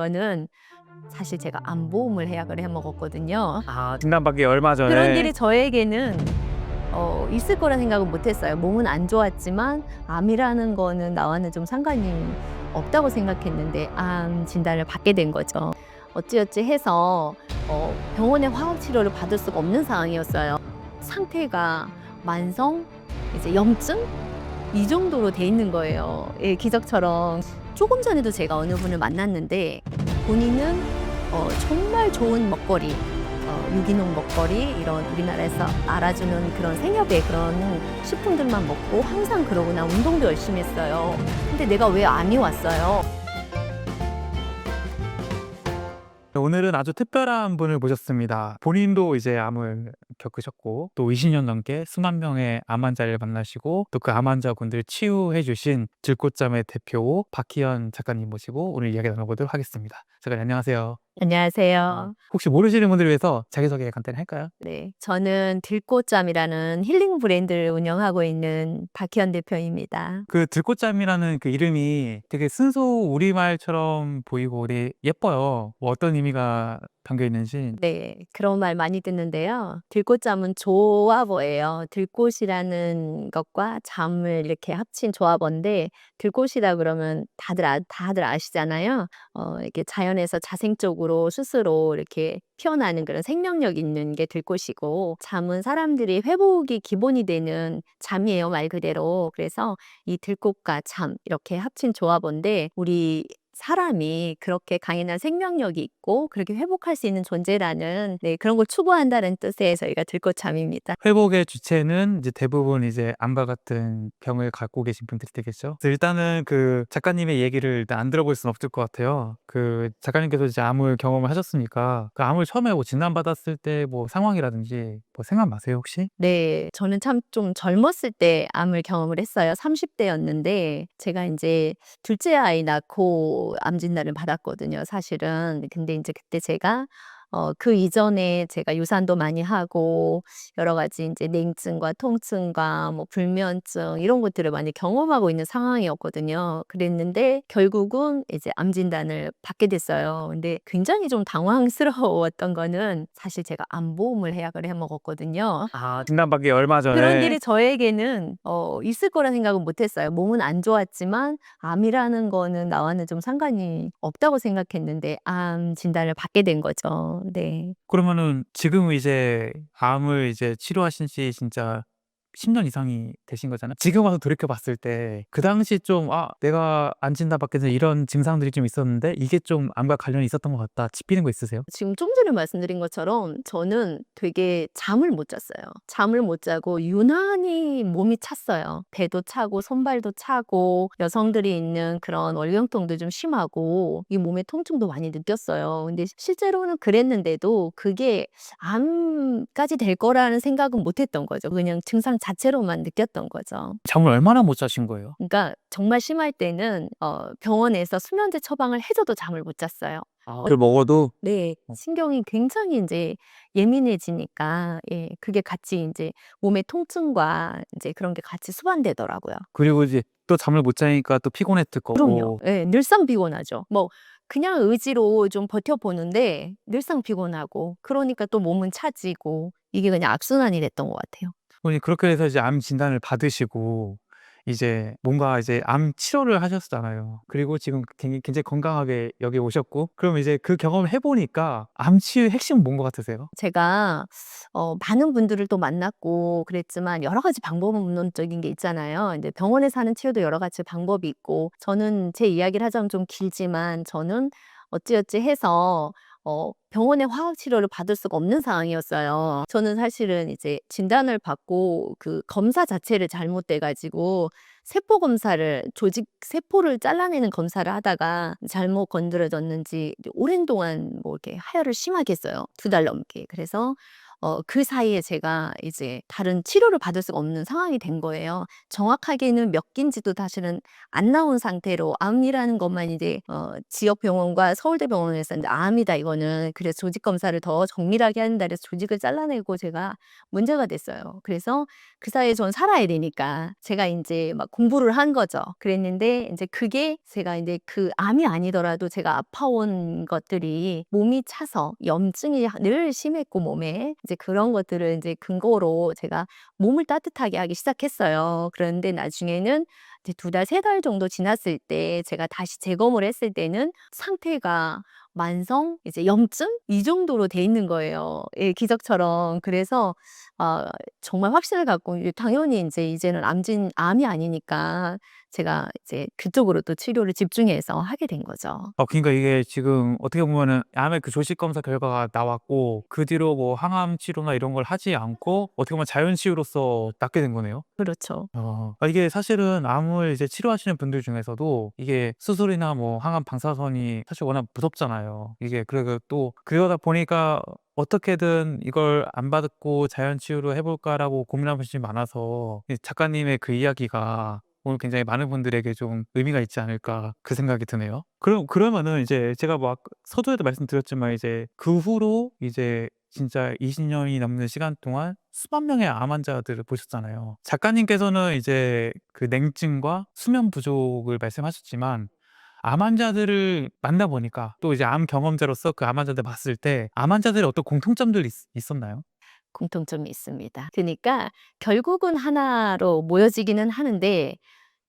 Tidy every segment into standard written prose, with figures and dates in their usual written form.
거는 사실 제가 암보험을 예약을 해 먹었거든요. 진단받기 얼마 그런 전에 일이 저에게는 있을 거라 생각은 못 했어요. 몸은 안 좋았지만 암이라는 거는 나와는 좀 상관이 없다고 생각했는데 암 진단을 받게 된 거죠. 어찌어찌 해서 병원의 화학 치료를 받을 수가 없는 상황이었어요. 상태가 만성 이제 염증 이 정도로 돼 있는 거예요. 예, 기적처럼. 조금 전에도 제가 어느 분을 만났는데 본인은 정말 좋은 먹거리, 유기농 먹거리 이런 우리나라에서 알아주는 그런 생협의 그런 식품들만 먹고 항상 그러구나 운동도 열심히 했어요. 근데 내가 왜 암이 왔어요? 오늘은 아주 특별한 분을 모셨습니다. 본인도 이제 암을 겪으셨고 또 20년 넘게 수만 명의 암 환자를 만나시고 또 그 암 환자분들 치유해 주신 들꽃잠의 대표 박희연 작가님 모시고 오늘 이야기 나눠보도록 하겠습니다. 작가님 안녕하세요. 안녕하세요. 혹시 모르시는 분들을 위해서 자기소개 간단히 할까요? 네, 저는 들꽃잠이라는 힐링 브랜드를 운영하고 있는 박희연 대표입니다. 그 들꽃잠이라는 그 이름이 되게 순수 우리말처럼 보이고 되게 예뻐요. 뭐 어떤 의미가 담겨 있는지. 네, 그런 말 많이 듣는데요. 들꽃잠은 조합어예요. 들꽃이라는 것과 잠을 이렇게 합친 조합어인데 들꽃이라 그러면 다들 아시잖아요. 이렇게 자연에서 자생적으로 스스로 이렇게 피어나는 그런 생명력 있는 게 들꽃이고 잠은 사람들이 회복이 기본이 되는 잠이에요, 말 그대로. 그래서 이 들꽃과 잠 이렇게 합친 조합어인데 우리 사람이 그렇게 강인한 생명력이 있고 그렇게 회복할 수 있는 존재라는 그런 걸 추구한다는 뜻의 저희가 들꽃잠입니다. 회복의 주체는 이제 대부분 이제 암과 같은 병을 갖고 계신 분들이 되겠죠. 그래서 일단은 그 작가님의 얘기를 일단 안 들어볼 수는 없을 것 같아요. 그 작가님께서 이제 암을 경험을 하셨으니까 그 암을 처음에 뭐 진단받았을 때 뭐 상황이라든지 뭐 생각나세요 혹시? 네. 저는 참 좀 젊었을 때 암을 경험을 했어요. 30 대였는데 제가 인제 둘째 아이 낳고 암 진단을 받았거든요 사실은. 근데 인제 그때 제가 그 이전에 제가 유산도 많이 하고 여러 가지 인제 냉증과 통증과 뭐 불면증 이런 것들을 많이 경험하고 있는 상황이었거든요. 그랬는데 결국은 이제 암 진단을 받게 됐어요. 근데 굉장히 좀 당황스러웠던 거는 사실 제가 암보험을 예약을 해 먹었거든요. 진단받기 얼마 그런 전에 일이 저에게는 있을 거라 생각은 못 했어요. 몸은 안 좋았지만 암이라는 거는 나와는 좀 상관이 없다고 생각했는데 암 진단을 받게 된 거죠. 네. 그러면은 지금은 이제 암을 이제 치료하신 지 진짜 10년 이상이 되신 거잖아요. 지금 와서 돌이켜 봤을 때 그 당시 좀 '아 내가 안 진단받게 된 이런 증상들이 좀 있었는데 이게 좀 암과 관련이 있었던 것 같다.' 짚이는 거 있으세요? 지금 좀 전에 말씀드린 것처럼 저는 되게 잠을 못 잤어요. 잠을 못 자고 유난히 몸이 찼어요. 배도 차고 손발도 차고 여성들이 있는 그런 월경통도 좀 심하고 이 몸에 통증도 많이 느꼈어요. 근데 실제로는 그랬는데도 그게 암까지 될 거라는 생각은 못 했던 거죠. 그냥 증상 자체로만 느꼈던 거죠. 잠을 얼마나 못 자신 거예요? 그러니까 정말 심할 때는 병원에서 수면제 처방을 해 줘도 잠을 못 잤어요. 그걸 먹어도 네. 신경이 굉장히 인제 예민해지니까 그게 같이 인제 몸의 통증과 인제 그런 게 같이 수반되더라고요. 그리고 이제 또 잠을 못 자니까 또 피곤했을 그럼요. 거고. 예. 늘상 피곤하죠. 뭐 그냥 의지로 좀 버텨 보는데 늘상 피곤하고 그러니까 또 몸은 차지고 이게 그냥 악순환이 됐던 것 같아요. 아니 그렇게 해서 이제 암 진단을 받으시고 이제 뭔가 이제 암 치료를 하셨잖아요. 그리고 지금 굉장히 건강하게 여기 오셨고 그럼 이제 그 경험을 해 보니까 암 치유의 핵심은 뭔 것 같으세요? 제가 많은 분들을 또 만났고 그랬지만 여러 가지 방법론적인 게 있잖아요. 근데 병원에서 하는 치료도 여러 가지 방법이 있고 저는 제 이야기를 하자면 좀 길지만 저는 어찌어찌 해서 병원의 화학 치료를 받을 수가 없는 상황이었어요. 저는 사실은 이제 진단을 받고 그 검사 자체를 잘못돼 가지고 세포 검사를 조직 세포를 잘라내는 검사를 하다가 잘못 건드려졌는지 이제 오랜 동안 뭐 이렇게 하혈을 심하게 했어요. 2달 넘게. 그래서 그 사이에 제가 이제 다른 치료를 받을 수가 없는 상황이 된 거예요. 정확하게는 몇 기인지도 사실은 안 나온 상태로 암이라는 것만 이제 지역 병원과 서울대 병원에서 인제 "암이다 이거는." 그래서 조직 검사를 더 정밀하게 한다 그래서 조직을 잘라내고 제가 문제가 됐어요. 그래서 그 사이에 전 살아야 되니까 제가 인제 막 공부를 한 거죠. 그랬는데 인제 그게 제가 인제 그 암이 아니더라도 제가 아파온 것들이 몸이 차서 염증이 늘 심했고 몸에 이제 그런 것들을 인제 근거로 제가 몸을 따뜻하게 하기 시작했어요. 그런데 나중에는 이제 2 달, 3달 정도 지났을 때 제가 다시 재검을 했을 때는 상태가 만성 이제 염증 이 정도로 돼 있는 거예요. 예 기적처럼. 그래서 아 정말 확신을 갖고 이제 당연히 인제 이제는 암이 아니니까 제가 이제 그쪽으로 또 치료를 집중해서 하게 된 거죠. 그러니까 이게 지금 어떻게 보면은 암의 그 조직 검사 결과가 나왔고 그 뒤로 뭐 항암 치료나 이런 걸 하지 않고 어떻게 보면 자연 치유로서 낫게 된 거네요. 그렇죠. 이게 사실은 암을 이제 치료하시는 분들 중에서도 이게 수술이나 뭐 항암 방사선이 사실 워낙 무섭잖아요. 이게 그리고 또 그러다 보니까 어떻게든 '이걸 안 받고 자연 치유로 해 볼까.'라고 고민하는 분이 많아서 이 작가님의 그 이야기가 오늘 굉장히 많은 분들에게 좀 의미가 있지 않을까 그 생각이 드네요. 그러면은 이제 제가 막 서두에도 말씀드렸지만 이제 그 후로 이제 진짜 20 년이 넘는 시간 동안 수만 명의 암 환자들을 보셨잖아요. 작가님께서는 이제 그 냉증과 수면 부족을 말씀하셨지만 암 환자들을 만나 보니까 또 이제 암 경험자로서 그 암 환자들 봤을 때 암 환자들의 어떤 공통점들이 있었나요? 공통점이 있습니다. 그니까 결국은 하나로 모여지기는 하는데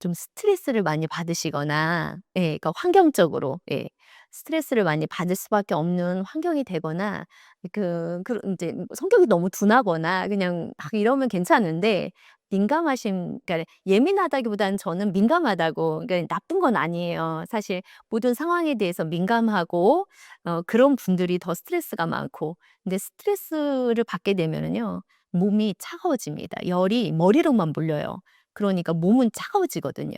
좀 스트레스를 많이 받으시거나 예 그러니까 환경적으로 예 스트레스를 많이 받을 수밖에 없는 환경이 되거나 인제 성격이 너무 둔하거나 그냥 막 이러면 괜찮은데 민감하신 그러니까 예민하다기보다는 저는 민감하다고 그러니까 나쁜 건 아니에요. 사실 모든 상황에 대해서 민감하고 그런 분들이 더 스트레스가 많고 근데 스트레스를 받게 되면은요 몸이 차가워집니다. 열이 머리로만 몰려요. 그러니까 몸은 차가워지거든요.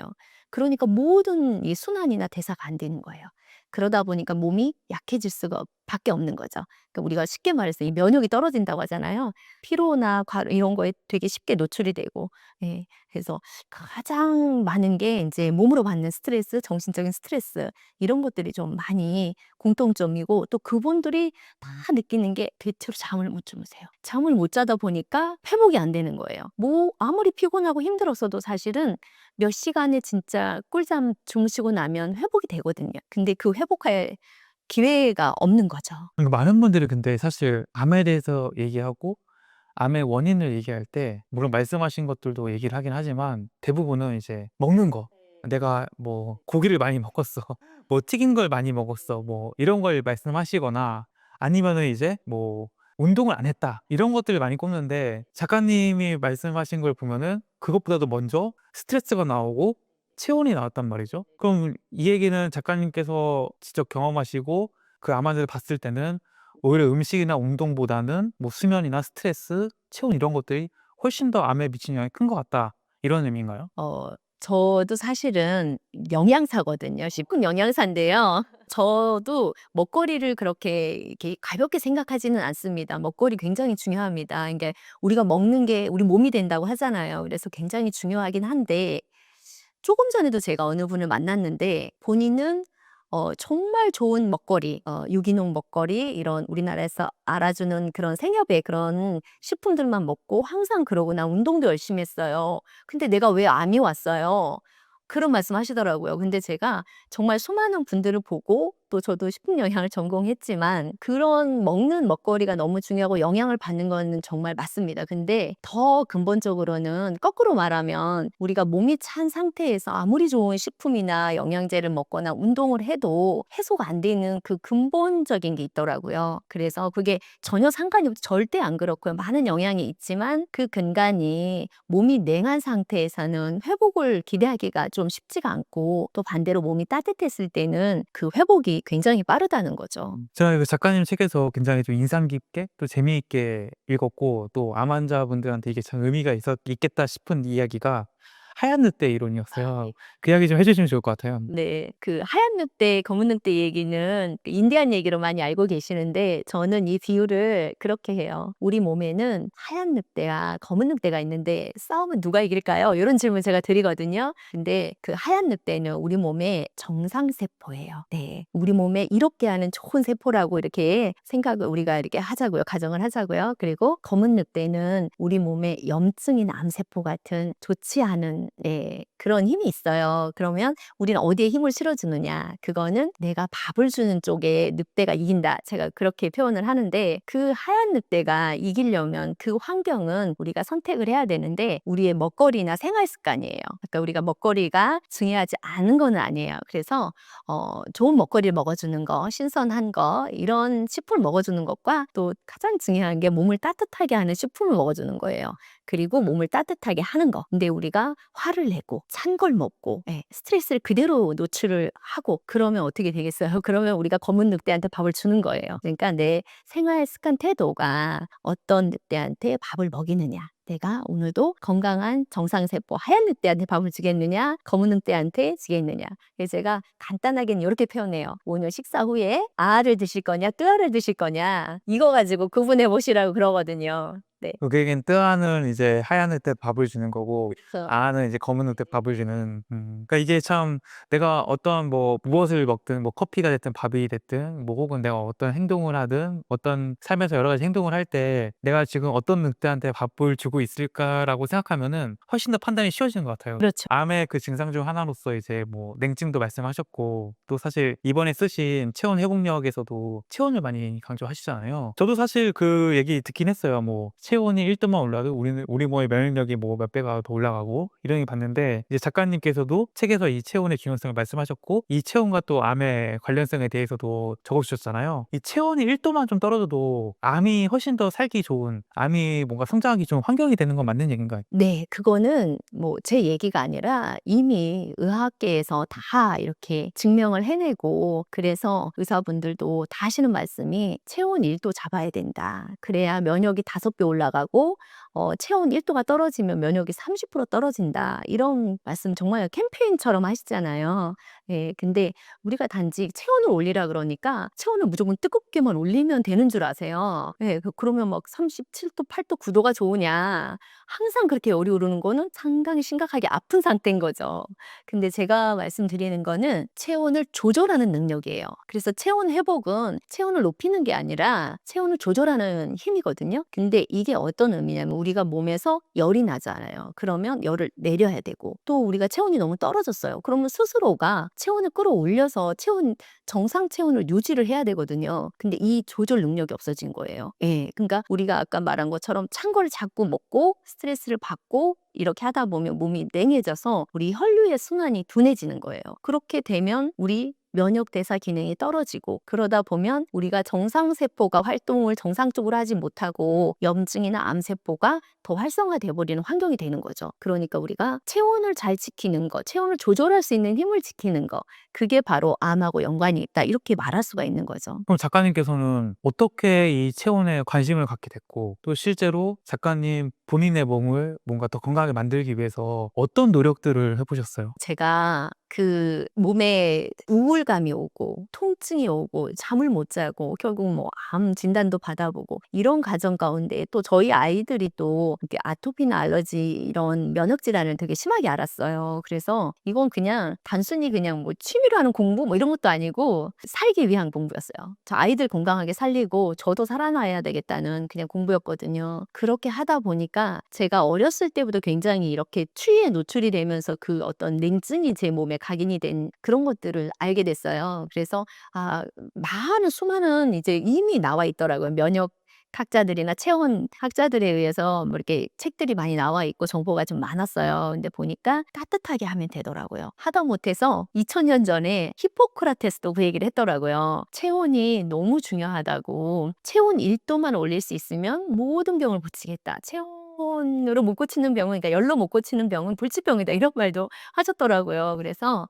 그러니까 모든 이 순환이나 대사가 안 되는 거예요. 그러다 보니까 몸이 약해질 수가 밖에 없는 거죠. 그러니까 우리가 쉽게 말해서 이 면역이 떨어진다고 하잖아요. 피로나 이런 거에 되게 쉽게 노출이 되고 예. 그래서 가장 많은 게 인제 몸으로 받는 스트레스, 정신적인 스트레스 이런 것들이 좀 많이 공통점이고 또 그분들이 다 느끼는 게 대체로 잠을 못 주무세요. 잠을 못 자다 보니까 회복이 안 되는 거예요. 뭐 아무리 피곤하고 힘들었어도 사실은 몇 시간을 진짜 꿀잠 주무시고 나면 회복이 되거든요. 근데 그 회복할 기회가 없는 거죠. 그러니까 많은 분들이 근데 사실 암에 대해서 얘기하고 암의 원인을 얘기할 때 물론 말씀하신 것들도 얘기를 하긴 하지만 대부분은 이제 먹는 거. "내가 뭐 고기를 많이 먹었어." 뭐 "튀긴 걸 많이 먹었어." 뭐 이런 걸 말씀하시거나 아니면은 이제 뭐 "운동을 안 했다." 이런 것들을 많이 꼽는데 작가님이 말씀하신 걸 보면은 그것보다도 먼저 스트레스가 나오고 체온이 나왔단 말이죠. 그럼 이 얘기는 작가님께서 직접 경험하시고 그 암 환자를 봤을 때는 오히려 음식이나 운동보다는 뭐 수면이나 스트레스, 체온 이런 것들이 훨씬 더 암에 미치는 영향이 큰 것 같다. 이런 의미인가요? 저도 사실은 영양사거든요. 식품 영양사인데요. 저도 먹거리를 그렇게 이렇게 가볍게 생각하지는 않습니다. 먹거리 굉장히 중요합니다. 그러니까 우리가 먹는 게 우리 몸이 된다고 하잖아요. 그래서 굉장히 중요하긴 한데 조금 전에도 제가 어느 분을 만났는데 본인은 정말 좋은 먹거리 유기농 먹거리 이런 우리나라에서 알아주는 그런 생협의 그런 식품들만 먹고 항상 그러고 "나 운동도 열심히 했어요. 근데 내가 왜 암이 왔어요?" 그런 말씀하시더라고요. 근데 제가 정말 수많은 분들을 보고 또 저도 식품 영양을 전공했지만 그런 먹는 먹거리가 너무 중요하고 영향을 받는 거는 정말 맞습니다. 근데 더 근본적으로는 거꾸로 말하면 우리가 몸이 찬 상태에서 아무리 좋은 식품이나 영양제를 먹거나 운동을 해도 해소가 안 되는 그 근본적인 게 있더라고요. 그래서 그게 전혀 상관이 절대 안 그렇고요. 많은 영향이 있지만 그 근간이 몸이 냉한 상태에서는 회복을 기대하기가 좀 쉽지가 않고 또 반대로 몸이 따뜻했을 때는 그 회복이 굉장히 빠르다는 거죠. 제가 그 작가님 책에서 굉장히 좀 인상 깊게 또 재미있게 읽었고 또 암 환자분들한테 이게 참 의미가 있겠다 싶은 이야기가 하얀 늑대 이론이었어요. 그 이야기 좀 해 주시면 좋을 것 같아요. 네. 그 하얀 늑대, 검은 늑대 얘기는 그 인디안 얘기로 많이 알고 계시는데 저는 이 비유를 그렇게 해요. 우리 몸에는 하얀 늑대와 검은 늑대가 있는데 싸우면 누가 이길까요? 이런 질문 제가 드리거든요. 근데 그 하얀 늑대는 우리 몸의 정상세포예요. 네. 우리 몸에 이롭게 하는 좋은 세포라고 이렇게 생각을 우리가 이렇게 하자고요. 가정을 하자고요. 그리고 검은 늑대는 우리 몸에 염증이나 암세포 같은 좋지 않은 그런 힘이 있어요. 그러면 우리는 어디에 힘을 실어주느냐? 그거는 내가 밥을 주는 쪽에 늑대가 이긴다. 제가 그렇게 표현을 하는데 그 하얀 늑대가 이기려면 그 환경은 우리가 선택을 해야 되는데 우리의 먹거리나 생활 습관이에요. 그러니까 우리가 먹거리가 중요하지 않은 건 아니에요. 그래서 좋은 먹거리를 먹어주는 거, 신선한 거 이런 식품을 먹어주는 것과 또 가장 중요한 게 몸을 따뜻하게 하는 식품을 먹어주는 거예요. 그리고 몸을 따뜻하게 하는 거. 근데 우리가 화를 내고 찬 걸 먹고 스트레스를 그대로 노출을 하고 그러면 어떻게 되겠어요? 그러면 우리가 검은 늑대한테 밥을 주는 거예요. 그러니까 내 생활 습관 태도가 어떤 늑대한테 밥을 먹이느냐. 내가 오늘도 건강한 정상세포 하얀 늑대한테 밥을 주겠느냐 검은 늑대한테 주겠느냐. 그래서 제가 간단하게는 이렇게 표현해요. 오늘 식사 후에 알을 드실 거냐 뜨알을 드실 거냐 이거 가지고 구분해 보시라고 그러거든요. 네. 그게긴 뜨아는 이제 하얀 늑대 밥을 주는 거고 그래서 아는 이제 검은 늑대 밥을 주는 그러니까 이게 참 내가 어떤 뭐 무엇을 먹든 뭐 커피가 됐든 밥이 됐든 뭐 혹은 내가 어떤 행동을 하든 어떤 삶에서 여러 가지 행동을 할 때 내가 지금 어떤 늑대한테 밥을 주고 있을까라고 생각하면은 훨씬 더 판단이 쉬워지는 것 같아요. 그렇죠. 암의 그 증상 중 하나로서 이제 뭐 냉증도 말씀하셨고 또 사실 이번에 쓰신 체온 회복력에서도 체온을 많이 강조하시잖아요. 저도 사실 그 얘기 듣긴 했어요. 뭐 체온이 1도만 올라도 우리 몸의 면역력이 뭐 몇 배가 더 올라가고 이런 게 봤는데 이제 작가님께서도 책에서 이 체온의 중요성을 말씀하셨고 이 체온과 또 암의 관련성에 대해서도 적어주셨잖아요. 이 체온이 1도만 좀 떨어져도 암이 훨씬 더 살기 좋은 암이 뭔가 성장하기 좋은 환경이 되는 건 맞는 얘기인가요? 네. 그거는 뭐 제 얘기가 아니라 이미 의학계에서 다 이렇게 증명을 해내고 그래서 의사분들도 다 하시는 말씀이 "체온 1도 잡아야 된다. 그래야 면역이 5배 올라가고 체온 1 도가 떨어지면 면역이 30% 떨어진다." 이런 말씀 정말 캠페인처럼 하시잖아요. 예. 근데 우리가 단지 체온을 올리라 그러니까 체온을 무조건 뜨겁게만 올리면 되는 줄 아세요. 예. 그러면 막 37 도, 8 도, 9 도가 좋으냐. 항상 그렇게 열이 오르는 거는 상당히 심각하게 아픈 상태인 거죠. 근데 제가 말씀드리는 거는 체온을 조절하는 능력이에요. 그래서 체온 회복은 체온을 높이는 게 아니라 체온을 조절하는 힘이거든요. 근데 이게 어떤 의미냐면 우리가 몸에서 열이 나잖아요. 그러면 열을 내려야 되고 또 우리가 체온이 너무 떨어졌어요. 그러면 스스로가 체온을 끌어올려서 정상 체온을 유지를 해야 되거든요. 근데 이 조절 능력이 없어진 거예요. 예. 그러니까 우리가 아까 말한 것처럼 찬 걸 자꾸 먹고 스트레스를 받고 이렇게 하다 보면 몸이 냉해져서 우리 혈류의 순환이 둔해지는 거예요. 그렇게 되면 우리 면역 대사 기능이 떨어지고 그러다 보면 우리가 정상세포가 활동을 정상적으로 하지 못하고 염증이나 암세포가 더 활성화돼 버리는 환경이 되는 거죠. 그러니까 우리가 체온을 잘 지키는 거, 체온을 조절할 수 있는 힘을 지키는 거 그게 바로 암하고 연관이 있다. 이렇게 말할 수가 있는 거죠. 그럼 작가님께서는 어떻게 이 체온에 관심을 갖게 됐고 또 실제로 작가님 본인의 몸을 뭔가 더 건강하게 만들기 위해서 어떤 노력들을 해보셨어요? 제가 그 몸에 우울감이 오고 통증이 오고 잠을 못 자고 결국 뭐 암 진단도 받아보고 이런 과정 가운데 또 저희 아이들이 또 이렇게 아토피나 알러지 이런 면역 질환을 되게 심하게 앓았어요. 그래서 이건 그냥 단순히 그냥 뭐 취미로 하는 공부 뭐 이런 것도 아니고 살기 위한 공부였어요. 저 아이들 건강하게 살리고 저도 살아나야 되겠다는 그냥 공부였거든요. 그렇게 하다 보니까 제가 어렸을 때부터 굉장히 이렇게 추위에 노출이 되면서 그 어떤 냉증이 제 몸에 각인이 된 그런 것들을 알게 됐어요. 그래서 많은 수많은 이제 이미 나와 있더라고요. 면역 학자들이나 체온 학자들에 의해서 뭐 이렇게 책들이 많이 나와 있고 정보가 좀 많았어요. 근데 보니까 따뜻하게 하면 되더라고요. 하다 못해서 2000년 전에 히포크라테스도 그 얘기를 했더라고요. 체온이 너무 중요하다고. 체온 1도만 올릴 수 있으면 모든 병을 고치겠다. 체온으로 못 고치는 병은 그러니까 열로 못 고치는 병은 불치병이다. 이런 말도 하셨더라고요. 그래서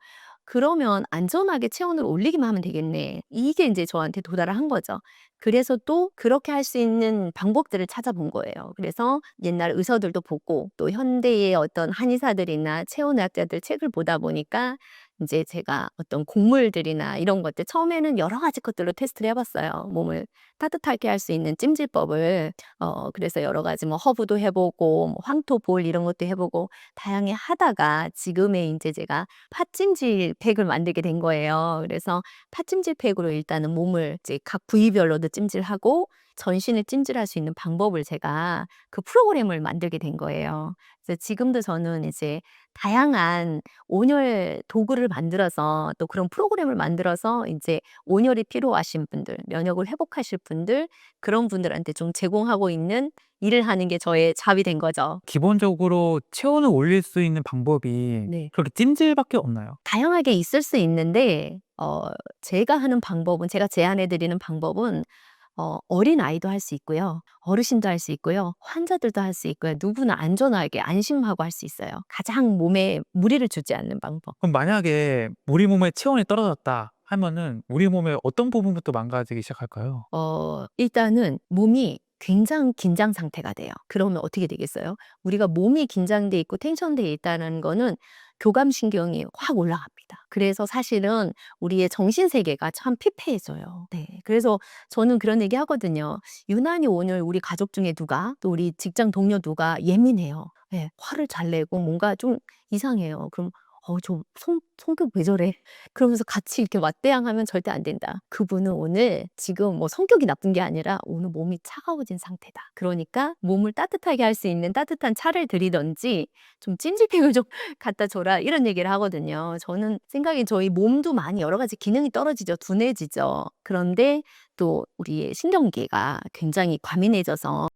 그러면 안전하게 체온을 올리기만 하면 되겠네. 이게 이제 저한테 도달을 한 거죠. 그래서 또 그렇게 할 수 있는 방법들을 찾아본 거예요. 그래서 옛날 의사들도 보고 또 현대의 어떤 한의사들이나 체온의학자들 책을 보다 보니까 이제 제가 어떤 곡물들이나 이런 것들 처음에는 여러 가지 것들로 테스트를 해봤어요. 몸을 따뜻하게 할 수 있는 찜질법을 그래서 여러 가지 뭐 허브도 해보고 뭐 황토 볼 이런 것도 해보고 다양하게 하다가 지금의 인제 제가 팥찜질 팩을 만들게 된 거예요. 그래서 팥찜질 팩으로 일단은 몸을 이제 각 부위별로도 찜질하고 전신을 찜질할 수 있는 방법을 제가 그 프로그램을 만들게 된 거예요. 그래서 지금도 저는 이제 다양한 온열 도구를 만들어서 또 그런 프로그램을 만들어서 인제 온열이 필요하신 분들, 면역을 회복하실 분들 그런 분들한테 좀 제공하고 있는 일을 하는 게 저의 잡이 된 거죠. 기본적으로 체온을 올릴 수 있는 방법이 네. 그렇게 찜질밖에 없나요? 다양하게 있을 수 있는데 제가 하는 방법은 제가 제안해 드리는 방법은 어린아이도 할 수 있고요. 어르신도 할 수 있고요. 환자들도 할 수 있고요. 누구나 안전하게 안심하고 할 수 있어요. 가장 몸에 무리를 주지 않는 방법. 그럼 만약에 우리 몸의 체온이 떨어졌다 하면은 우리 몸의 어떤 부분부터 망가지기 시작할까요? 일단은 몸이 굉장히 긴장 상태가 돼요. 그러면 어떻게 되겠어요? 우리가 몸이 긴장돼 있고 텐션돼 있다는 거는 교감신경이 확 올라갑니다. 그래서 사실은 우리의 정신 세계가 참 피폐해져요. 네. 그래서 저는 그런 얘기 하거든요. 유난히 오늘 우리 가족 중에 누가 또 우리 직장 동료 누가 예민해요. 예. 화를 잘 내고 뭔가 좀 이상해요. 그럼 저 성격 왜 저래? 그러면서 같이 이렇게 맞대응하면 절대 안 된다. 그분은 오늘 지금 뭐 성격이 나쁜 게 아니라 오늘 몸이 차가워진 상태다. 그러니까 몸을 따뜻하게 할 수 있는 따뜻한 차를 드리든지 좀 찜질팩을 좀 갖다 줘라 이런 얘기를 하거든요. 저는 생각에 저희 몸도 많이 여러 가지 기능이 떨어지죠. 둔해지죠. 그런데 또 우리의 신경계가 굉장히 과민해져서